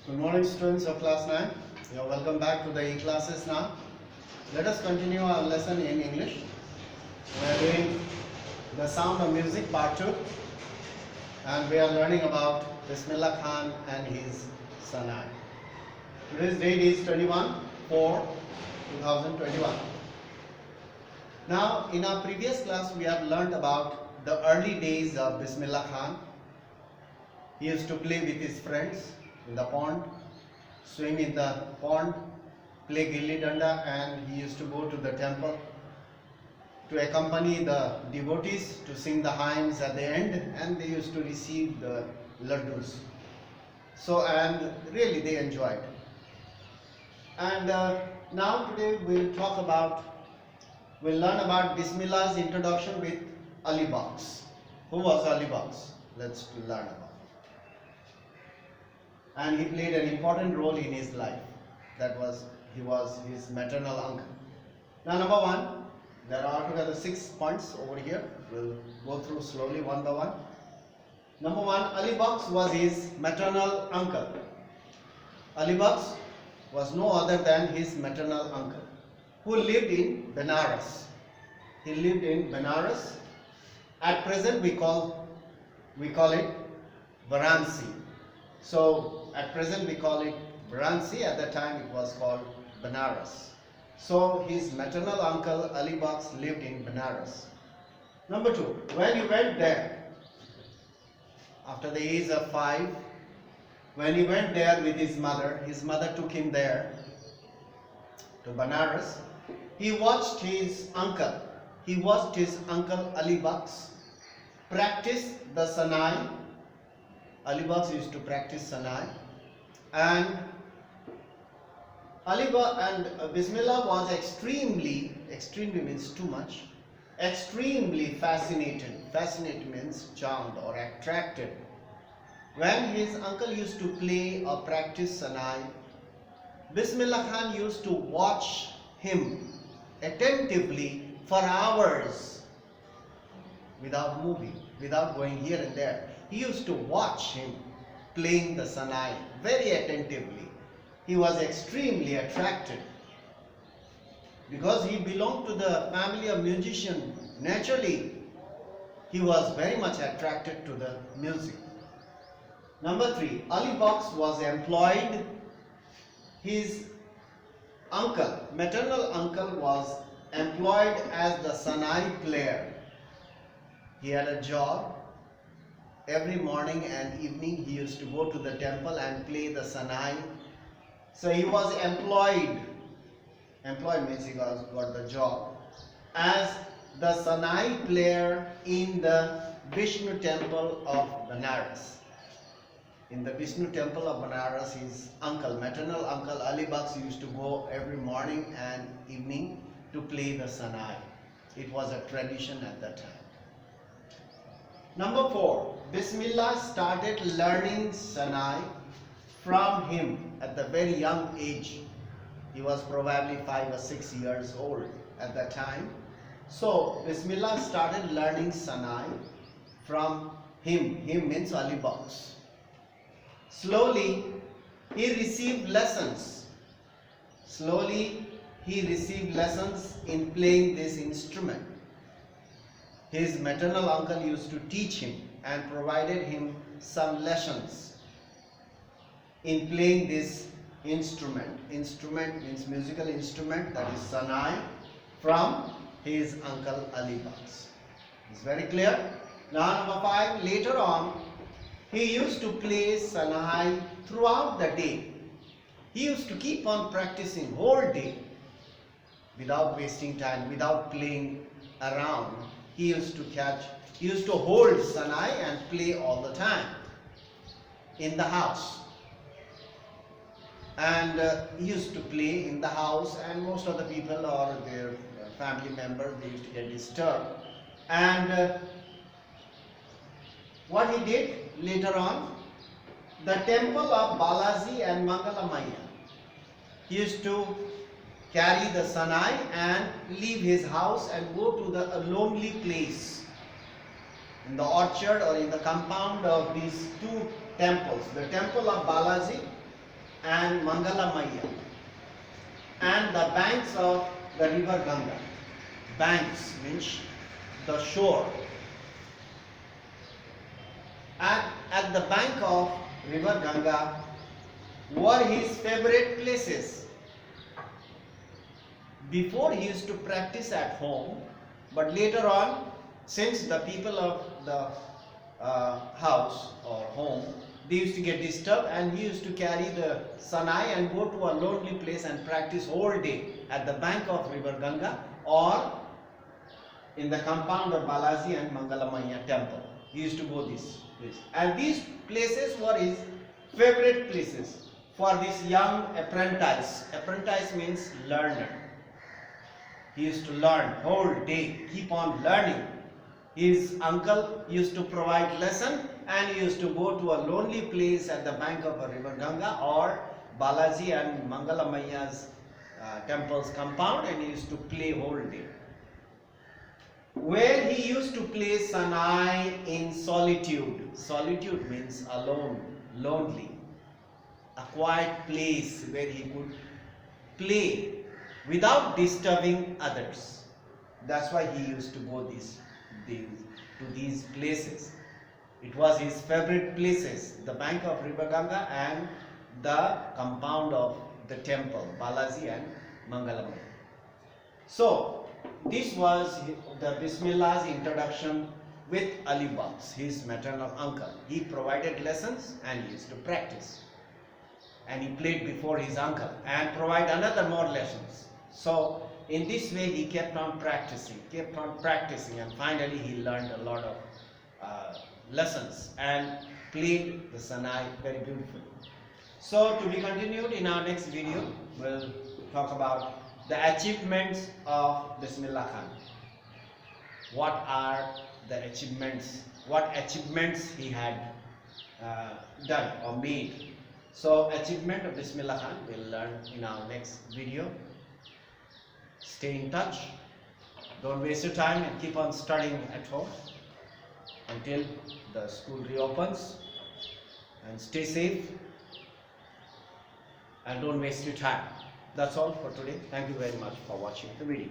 Good morning, students of class 9. You are welcome back to the e-classes now. Let us continue our lesson in English. We are doing the sound of music part 2, and we are learning about Bismillah Khan and his Sanai. Today's date is 21/4/2021. Now, in our previous class, we have learned about the early days of Bismillah Khan. He used to play with his friends in the pond, swim in the pond, play gilli danda, and he used to go to the temple to accompany the devotees to sing the hymns at the end, and they used to receive the laddus. And really they enjoyed. And now today we'll learn about Bismillah's introduction with Ali Bakhsh. Who was Ali Bakhsh? Let's learn about. And he played an important role in his life. He was his maternal uncle. Now, number one, there are altogether 6 points over here. We'll go through slowly one by one. Number one, Ali Bakhsh was his maternal uncle. Ali Bakhsh was no other than his maternal uncle, who lived in Benares. He lived in Benares. At present, we call it Varanasi. So at present we call it Varanasi. At that time it was called Benares. So his maternal uncle Ali Bakhsh lived in Benares. Number two, when he went there, after the age of 5, when he went there with his mother took him there to Benares. He watched his uncle Ali Bakhsh practice the Sanai. Ali Bakhsh used to practice Sanai, and Bismillah was extremely means too much, extremely fascinated. Fascinated means charmed or attracted. When his uncle used to play or practice Sanai, Bismillah Khan used to watch him attentively for hours without moving, without going here and there. He used to watch him playing the Sanai very attentively. He was extremely attracted because he belonged to the family of musicians. Naturally, he was very much attracted to the music. Number 3, Ali Bakhsh was employed. His maternal uncle was employed as the Sanai player. He had a job. Every morning and evening he used to go to the temple and play the Sanai. So he was employed. Employed means he got the job as the Sanai player in the Vishnu temple of Benares. In the Vishnu temple of Benares, his maternal uncle Ali Bakhsh used to go every morning and evening to play the Sanai. It was a tradition at that time. Number 4, Bismillah started learning Sanai from him at the very young age. He was probably 5 or 6 years old at that time. So Bismillah started learning Sanai from him. Him means Ali Bakhsh. Slowly he received lessons. In playing this instrument. His maternal uncle used to teach him and provided him some lessons in playing this instrument. Instrument means musical instrument, that is Sanai, from his uncle Ali Bakhsh. It's very clear. Now number 5, later on he used to play Sanai throughout the day. He used to keep on practicing whole day without wasting time, without playing around. He used to hold Sanai and play all the time in the house. And he used to play in the house, and most of the people or their family members, they used to get disturbed. And what he did later on, the temple of Balaji and Mangalamaya, he used to carry the Sanai and leave his house and go to a lonely place in the orchard or in the compound of these 2 temples, the temple of Balaji and Mangalamaya and the banks of the river Ganga. Banks means the shore. At the bank of river Ganga were his favorite places. Before he used to practice at home, but later on, since the people of the house or home, they used to get disturbed, and he used to carry the sanai and go to a lonely place and practice all day at the bank of river Ganga or in the compound of Balaji and Mangalamaya temple. He used to go this place, and these places were his favorite places for this young apprentice. Apprentice means learner. He used to learn whole day, keep on learning. His uncle used to provide lesson, and he used to go to a lonely place at the bank of a river Ganga or Balaji and Mangalamaya's temple's compound, and he used to play whole day. Where he used to play sanai in solitude. Solitude means alone, lonely. A quiet place where he could play without disturbing others. That's why he used to go to these places. It was his favorite places, the bank of river Ganga and the compound of the temple, Balaji and Mangalamaya. So, this was the Bismillah's introduction with Ali Bakhsh, his maternal uncle. He provided lessons and he used to practice. And he played before his uncle and provide another more lessons. So, in this way he kept on practicing, and finally he learned a lot of lessons and played the sanai very beautifully. So, to be continued in our next video, we'll talk about the achievements of Bismillah Khan. What are the achievements? What achievements he had done or made? So, achievement of Bismillah Khan we'll learn in our next video. Stay in touch. Don't waste your time and keep on studying at home until the school reopens. And stay safe and don't waste your time. That's all for today. Thank you very much for watching the video.